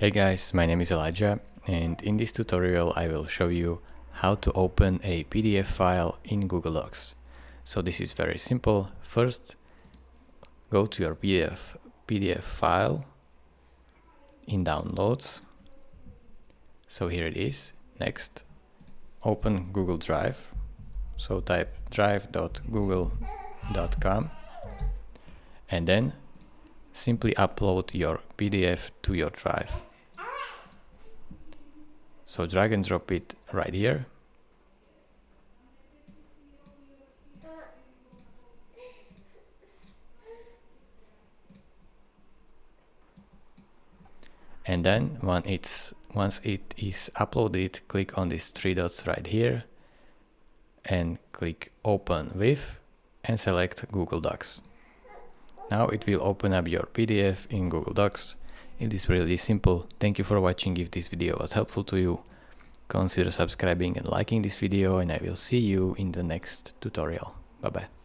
Hey guys, my name is Elijah, and in this tutorial I will show you how to open a PDF file in Google Docs. So this is very simple. First, go to your PDF file in Downloads. So here it is. Next, open Google Drive. So type drive.google.com and then simply upload your PDF to your drive. So drag and drop it right here. And then once it is uploaded, click on these three dots right here and click Open With and select Google Docs. Now it will open up your PDF in Google Docs. It is really simple. Thank you for watching. If this video was helpful to you, consider subscribing and liking this video, and I will see you in the next tutorial. Bye bye.